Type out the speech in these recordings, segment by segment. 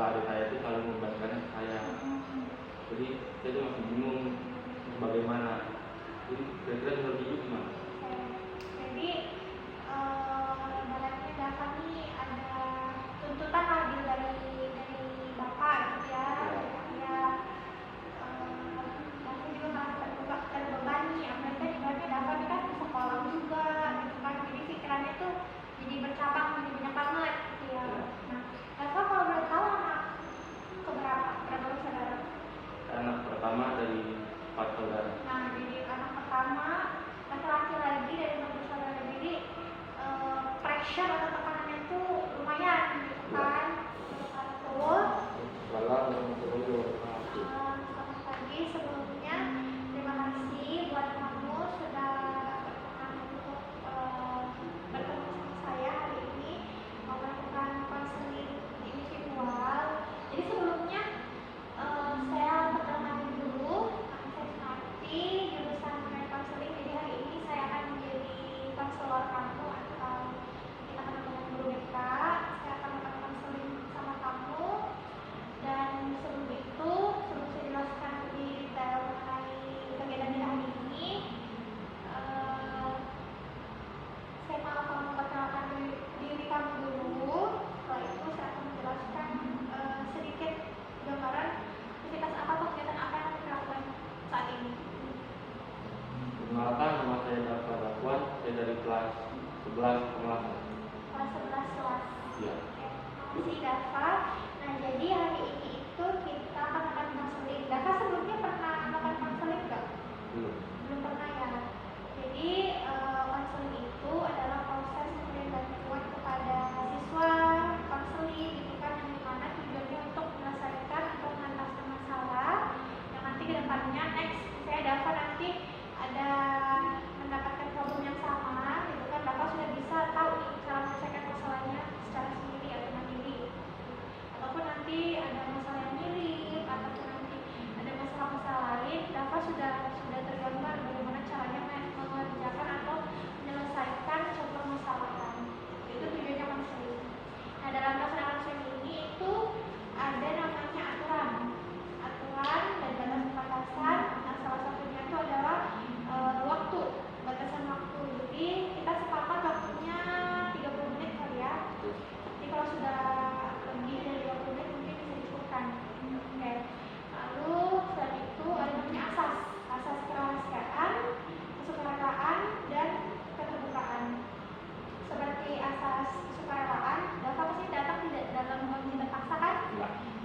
masalah adik saya itu selalu membandingkannya ke saya. Jadi saya tuh masih bingung bagaimana. Jadi kira-kira menurut ibu gimana? Jadi ibaratnya Dava nih ada tuntutan adil dari bapak gitu ya. Ya Dava juga merasa terbebani, apalagi ibaratnya Dava ini kan sekolah juga gitu kan, jadi pikirannya tuh jadi bercabang, jadi banyak banget gitu ya. Nah, Dava kalau boleh tahu anak keberapa? Berapa saudara? Anak pertama dari 4 saudara. Nah, jadi anak pertama laki-laki lagi dari 4 bersaudara, jadi pressure atau tekanannya itu lumayan gitu kan. Terus selamat pagi sebelumnya, terima kasih buat kamu sudah berkenan untuk bertemu sama saya hari ini mau melakukan konseling individual. Jadi sebelumnya saya perkenalkan dulu, nama saya Sunarti, jurusan konseling. Jadi hari ini saya akan menjadi konselor kamu atau kita kenal dengan guru BK. Saya akan melakukan konseling sama kamu. Dan sebelum itu, sebelum saya jelaskan lebih detail mengenai kegiatan kita hari ini, saya mau kamu perkenalkan diri kamu dulu. Setelah itu saya akan menjelaskan sedikit gambaran aktivitas apa atau kegiatan apa yang kita lakukan saat ini. Perkenalkan, nama saya Dava Dakwan, saya dari kelas 11 Pengelasan. Kelas 11 kelas. Iya. Masih Dava. Nah, jadi hari ini itu kita akan melakukan konseling. Dava sebelumnya pernah melakukan konseling nggak? Belum pernah ya. Jadi konseling itu adalah proses memberikan bantuan kepada siswa, konseling gitu kan, yang dimana tujuannya untuk menyelesaikan atau mengatasi masalah yang nanti kedepannya next saya Dava nanti ada mendapatkan problem yang sama gitu kan, Dava sudah bisa tahu nih cara menyelesaikan masalahnya secara sendiri atau mandiri, ataupun nanti ada masalah yang mirip ataupun nanti ada masalah-masalah lain, Dava sudah tergambar bagaimana caranya mengerjakan atau menyelesaikan suatu permasalahan. Itu tujuannya konseling. Nah, dalam pelaksanaan konseling ini itu ada namanya aturan dan batasan-batasan. Nah, salah satunya itu adalah waktu, batasan waktu. Jadi kita sepakat waktunya 30 menit kali ya. Jadi kalau sudah lebih dari 20 menit mungkin bisa dicukupkan. Oke. Lalu setelah itu ada namanya asas kerahasiaan, kesukarelawan, dan keterbukaan. Seperti asas kesukarelawan, Dava pasti datang tidak dalam kondisi terpaksa kan?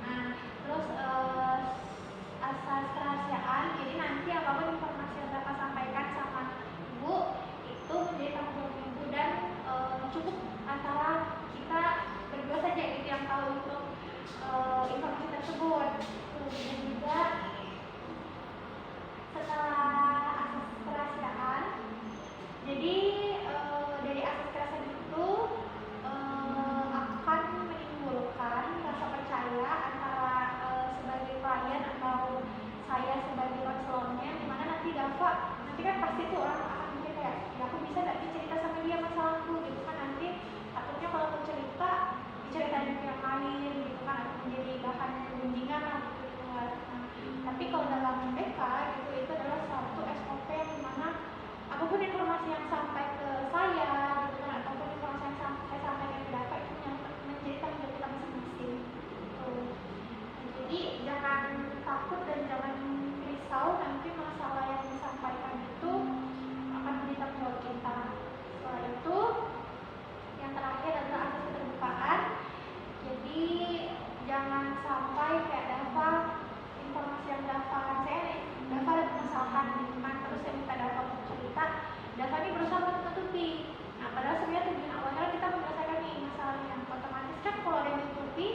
Nah, terus asas kerahasiaan, jadi nanti apapun informasi yang Dava sampaikan sama ibu itu menjadi tanggung jawab ibu dan cukup antara kita berdua saja gitu yang tahu untuk informasi tersebut. Dan juga setelah asas kerahasiaan, jadi dari asas kerahasiaan itu akan menimbulkan rasa percaya antara sebagai klien atau saya sebagai konselornya, dimana nanti Dava nanti kan pasti tuh orang akan mikir kayak ya aku bisa nggak cerita sama dia masalahku gitu kan, nanti takutnya kalau aku cerita diceritain ke yang lain gitu kan, atau menjadi bahan gunjingan lah gitu. Nah, tapi kalau dalam BK gitu itu adalah satu SOP yang dimana apapun informasi yang sampai ke saya gitu kan, ataupun informasi yang saya sampaikan ke Dava itu yang menjadi tanggung jawab kita masing-masing gitu. Jadi jangan takut dan jangan risau nanti masalah yang disampaikan itu akan menjadi tanggung jawab kita. Setelah itu yang terakhir adalah asas keterbukaan. Jadi jangan sampai kayak Dava informasi yang Dava ada permasalahan gitu kan, terus saya minta Dava untuk cerita, Dava ini berusaha untuk menutupi. Nah, padahal sebenarnya tujuan awalnya kita menyelesaikan nih masalahnya. Otomatis kan kalau ada yang ditutupi,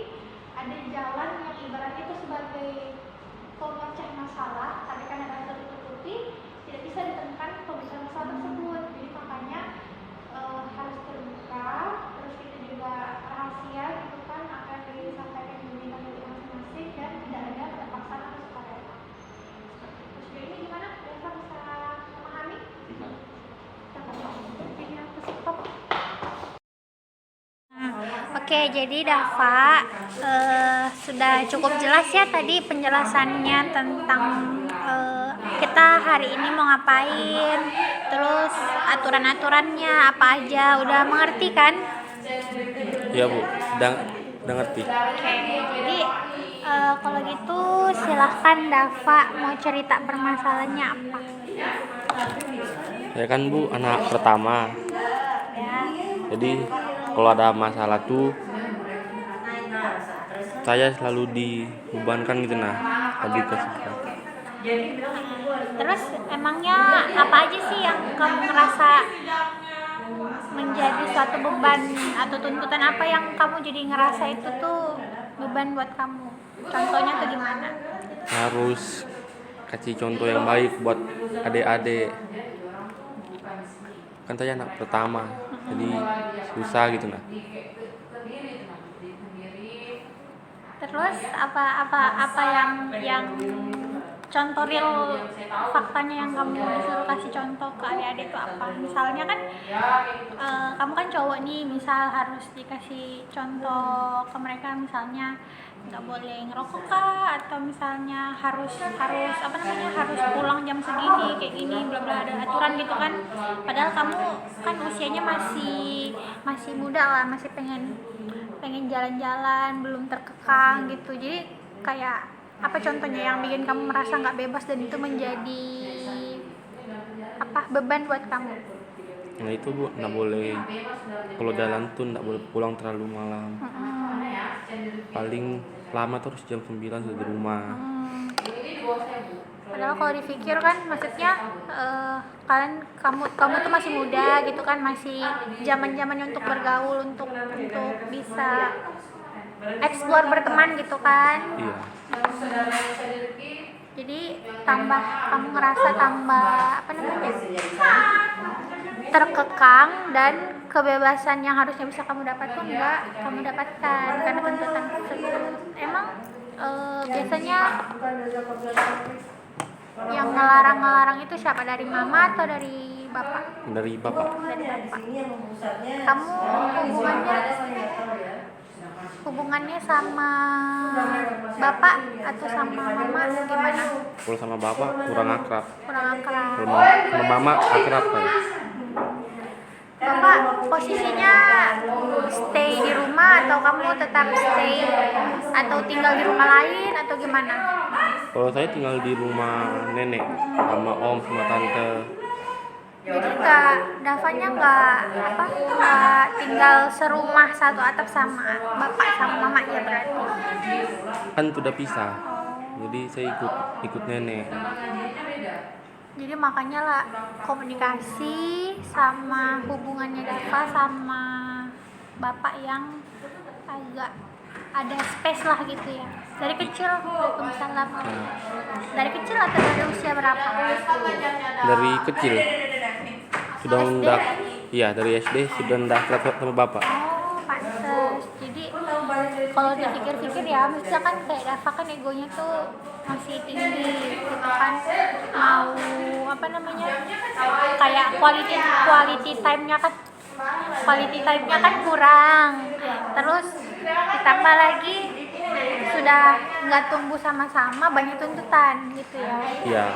ada jalan yang ibaratnya itu sebagai pemecah masalah, tapi karena ada tertutupi tidak bisa ditemukan pemecah masalah tersebut. Jadi makanya harus terbuka, terus kita juga rahasia gitu kan, akan disampaikan di masing-masing dan Oke, jadi Dava sudah cukup jelas ya tadi penjelasannya tentang kita hari ini mau ngapain, terus aturan-aturannya apa aja, udah mengerti kan? Iya Bu, udah ngerti. Oke, jadi kalau gitu silahkan Dava mau cerita permasalahannya apa? Saya kan Bu anak pertama, Ya. jadi kalau ada masalah tuh saya selalu dibebankan gitu nah, lebih ke situ. Terus emangnya apa aja sih yang kamu ngerasa menjadi suatu beban atau tuntutan, apa yang kamu jadi ngerasa itu tuh beban buat kamu? Contohnya tuh gimana? Harus kasih contoh yang baik buat adik-adik. Kan saya anak pertama, jadi susah gitu nah. Terus apa yang contoh real faktanya yang kamu disuruh kasih contoh ke adik-adik itu apa? Misalnya kan kamu kan cowok nih, misal harus dikasih contoh ke mereka, misalnya nggak boleh ngerokok kah, atau misalnya harus harus pulang jam segini kayak gini, bla bla, ada aturan gitu kan. Padahal kamu kan usianya masih muda lah, masih pengen jalan-jalan, belum terkekang gitu. Jadi kayak apa contohnya yang bikin kamu merasa nggak bebas dan itu menjadi beban buat kamu? Nah itu Bu, nggak boleh kalau jalan tuh nggak boleh pulang terlalu malam. Paling lama tuh harus jam 9 sudah di rumah. Padahal kalau dipikir kan, maksudnya kamu tuh masih muda gitu kan, masih zaman-zamannya untuk bergaul, untuk bisa explore, berteman gitu kan. Iya. Jadi kamu ngerasa tambah terkekang, dan kebebasan yang harusnya bisa kamu dapatkan nggak kamu dapatkan karena tuntutan tersebut. Emang biasanya yang ngelarang itu siapa? Dari mama atau dari bapak? Dari bapak. Dari bapak. Kamu hubungannya sama bapak atau sama mama gimana? Kalau sama bapak kurang akrab. Kurang akrab. Kalau sama mama akrab kan. Bapak posisinya stay di rumah atau kamu tetap stay atau tinggal di rumah lain atau gimana? Kalau saya tinggal di rumah nenek sama om sama tante. Jadi Davanya nggak tinggal serumah satu atap sama bapak sama mamanya berarti? Kan sudah pisah. Jadi saya ikut nenek. Jadi makanya lah komunikasi sama hubungannya Dava sama bapak yang agak ada space lah gitu ya. Dari kecil, Waalaikumsalam. Dari kecil atau dari usia berapa? Dari kecil sudah SD? undak. Iya, dari SD sudah undak sama bapak. Oh, pantes. Jadi kalau dipikir-pikir ya, maksudnya kan kayak Dava kan egonya tuh masih tinggi gitu kan, mau kayak quality time-nya kan kurang, terus ditambah lagi sudah nggak tumbuh sama-sama, banyak tuntutan gitu ya. Iya.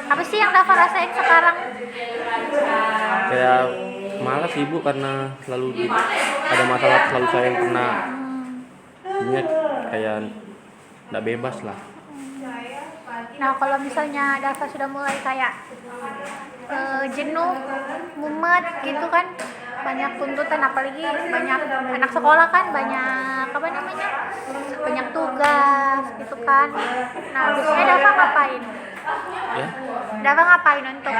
Apa sih yang Dava rasain sekarang? Kayak malas ibu karena ada masalah selalu saya yang kena. Ini kayak nggak bebas lah. Nah kalau misalnya Dava sudah mulai kayak jenuh, mumet gitu kan, banyak tuntutan, apalagi banyak anak sekolah kan, banyak banyak tugas gitu kan. Nah biasanya Dava ngapain? Ya? Dava ngapain untuk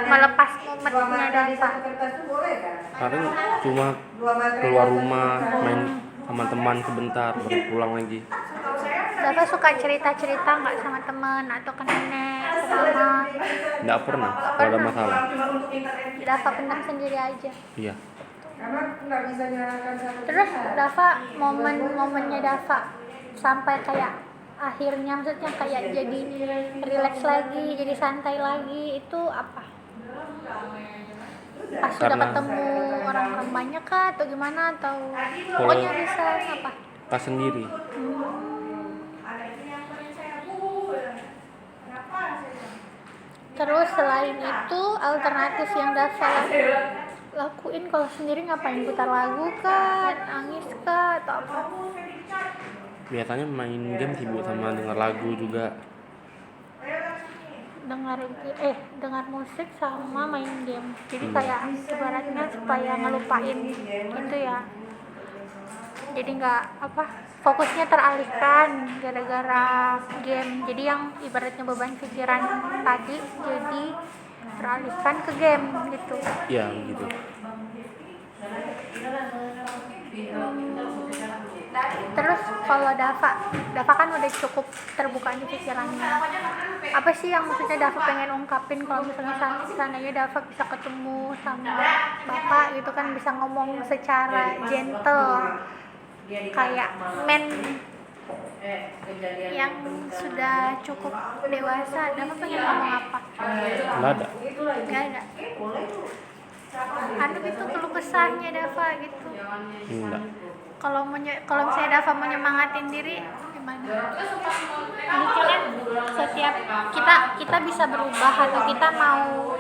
melepas mumetnya Dava? Kadang cuma keluar rumah main sama teman sebentar baru pulang lagi. Dava suka cerita-cerita nggak sama teman atau ke nenek, ke mama? Nggak pernah kalau ada masalah. Dava pendam sendiri aja. Iya. Terus Dava, momennya Dava sampai kayak akhirnya, maksudnya kayak jadi relax lagi, jadi santai lagi, itu apa? Pas sudah Karena ketemu orang-orang banyak kah atau gimana, atau pokoknya bisa apa? pas sendiri. Terus selain itu alternatif yang Dava lakuin kalau sendiri ngapain? Putar lagu kah, nangis kah, atau apa? Biasanya main game sih Bu, sama denger lagu juga. Dengar musik sama main game. Jadi kayak ibaratnya supaya ngelupain gitu ya. Jadi nggak fokusnya teralihkan gara-gara game. Jadi yang ibaratnya beban pikiran tadi jadi teralihkan ke game gitu. Iya begitu. Terus kalau Dava kan udah cukup terbuka di pikirannya. Apa sih yang maksudnya Dava pengen ungkapin kalau misalnya seandainya Dava bisa ketemu sama Bapak gitu kan, bisa ngomong secara gentle kayak men yang sudah cukup dewasa, Dava pengen ngomong apa? Nggak ada. Gak ada. Itu keluh kesahnya Dava gitu. Enggak. Kalau misalnya Dava menyemangatin diri gimana? Mungkin setiap kita bisa berubah atau kita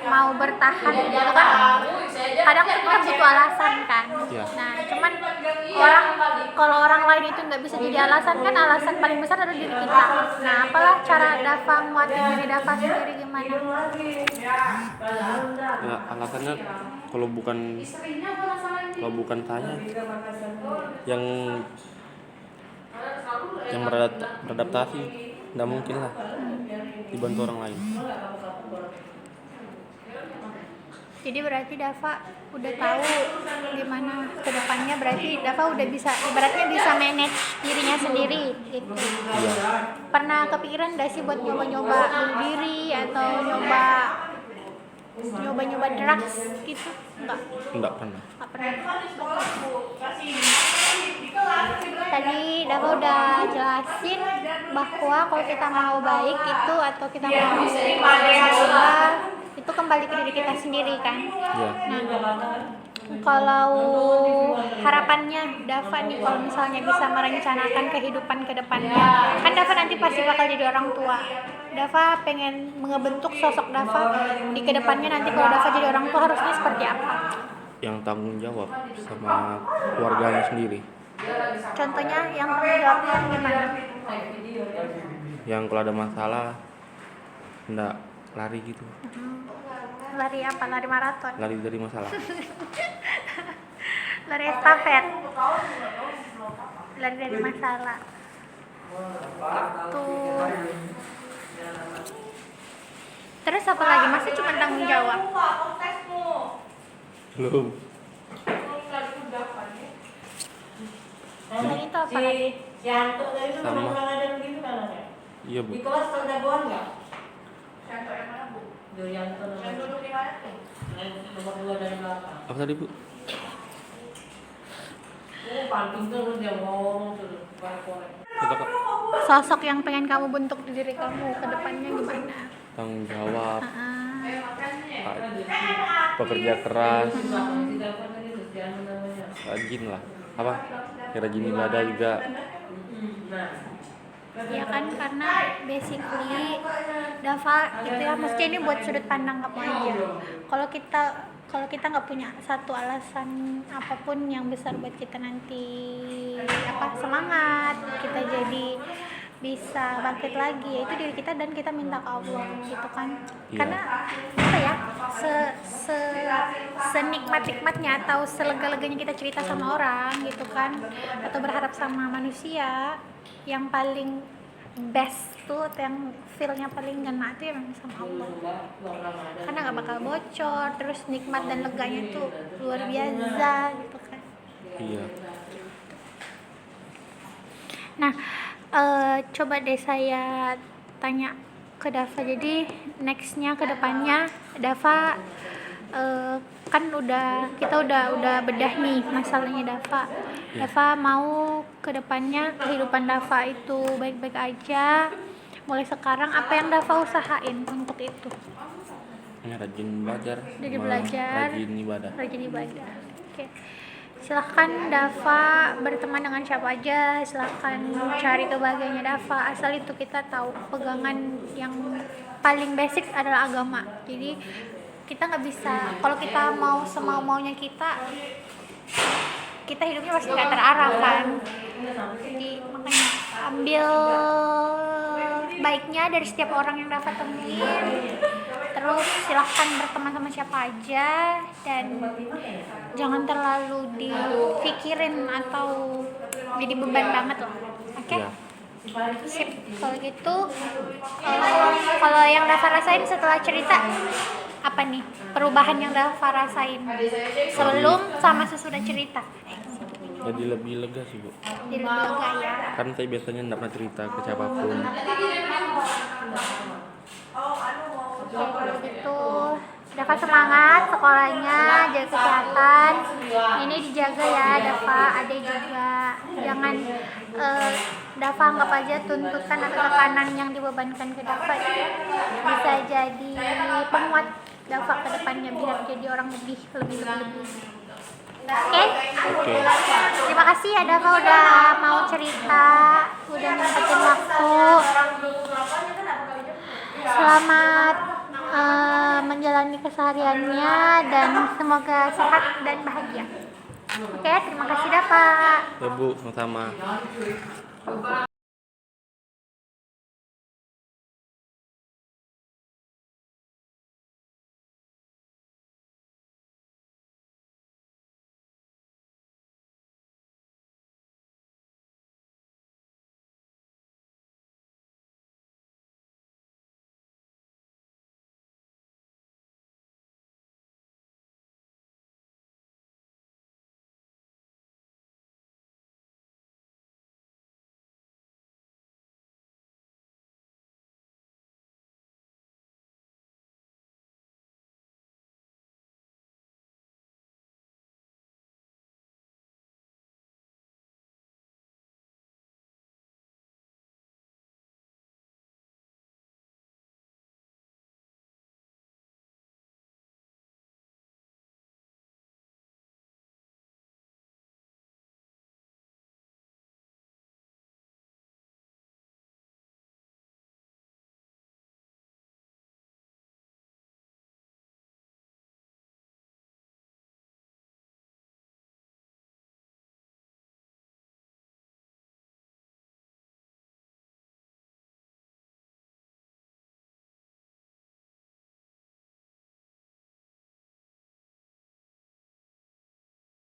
mau bertahan gitu kan. Kadang tuh kita butuh alasan kan. Ya. Nah, cuman kalau orang lain itu nggak bisa jadi alasan kan, alasan paling besar adalah diri kita. Nah, apalah cara Dava nguatin diri Dava sendiri gimana? Ya, alasannya kalau bukan saya yang beradaptasi, nggak mungkin lah dibantu orang lain. Jadi berarti Dava udah tahu gimana kedepannya, berarti Dava udah bisa ibaratnya bisa manage dirinya sendiri gitu. Iya. Pernah kepikiran gak sih buat nyoba-nyoba bunuh diri atau nyoba drugs gitu? Enggak pernah. Nggak pernah. Tadi Dava udah jelasin bahwa kalau kita mau baik itu atau kita mau berubah itu kembali ke diri kita sendiri kan. Iya. Nah, kalau harapannya Dava nih kalau misalnya bisa merencanakan kehidupan ke depannya, kan Dava nanti pasti bakal jadi orang tua. Dava pengen ngebentuk sosok Dava di kedepannya nanti kalau Dava jadi orang tua harusnya seperti apa? Yang tanggung jawab sama keluarganya sendiri. Contohnya yang tanggung jawabnya gimana? Yang kalau ada masalah enggak lari gitu. Lari apa? Lari maraton? Lari dari masalah. Lari estafet? Lari dari masalah. Tuh. Terus apa lagi? Masih cuma tanggung jawab? Belum. Selain itu apa lagi? Sama. Iya Bu. Di kelas ada doang nggak? Yanto yang mana Bu? Yanto yang duduk di mana tuh? Nomor 2 dari belakang. Apa tadi Bu? Panting terus dia ngomong terus korek-korek. Sosok yang pengen kamu bentuk di diri kamu ke depannya gimana? Tanggung jawab, Ah, pekerja keras, rajin lah. Apa? Ya, rajin ibadah juga. ya kan karena basically Dava gitu ya, mesti ini buat sudut pandang kamu aja. Kalau kita nggak punya satu alasan apapun yang besar buat kita nanti semangat, kita jadi bisa bangkit lagi, yaitu diri kita dan kita minta ke Allah gitu kan. Iya. Karena senikmat-nikmatnya atau selega-leganya kita cerita sama orang gitu kan, atau berharap sama manusia, yang paling best tuh atau yang feel-nya paling ngena tuh emang sama Allah, karena nggak bakal bocor, terus nikmat dan leganya tuh luar biasa gitu kan. Iya. Nah, coba deh saya tanya ke Dava, jadi nextnya ke depannya Dava kan kita udah bedah nih masalahnya Dava. Dava mau ke depannya kehidupan Dava itu baik-baik aja. Mulai sekarang apa yang Dava usahain untuk itu? Ya, rajin belajar. Rajin sama belajar. Rajin ibadah. Rajin ibadah. Oke. Silahkan Dava berteman dengan siapa aja, silahkan cari kebahagiaannya Dava, asal itu kita tahu pegangan yang paling basic adalah agama. Jadi kita nggak bisa, kalau kita mau semau-maunya kita hidupnya pasti nggak terarah kan. Jadi makanya ambil baiknya dari setiap orang yang Dava temuin, terus silahkan berteman sama siapa aja, dan jangan terlalu dipikirin atau jadi beban banget loh. Oke? Ya. Sip. Kalau gitu, kalau yang Dava rasain setelah cerita apa nih perubahan yang Dava rasain sebelum sama sesudah cerita? Jadi lebih lega sih, Bu. Jadi lebih lega ya. Kan saya biasanya nggak pernah cerita ke siapapun. Oke, kalau gitu Dava semangat sekolahnya, jaga kesehatan. Ini dijaga ya Dava, Ade juga. Jangan Dava anggap aja tuntutan atau tekanan yang dibebankan ke Dava bisa jadi penguat Dava ke depannya biar jadi orang lebih. Oke? Oke. Terima kasih ya Dava udah mau cerita, udah nyempetin waktu. Selamat menjalani kesehariannya dan semoga sehat dan bahagia. Oke, terima kasih Dava. Ya, Bu, sama-sama.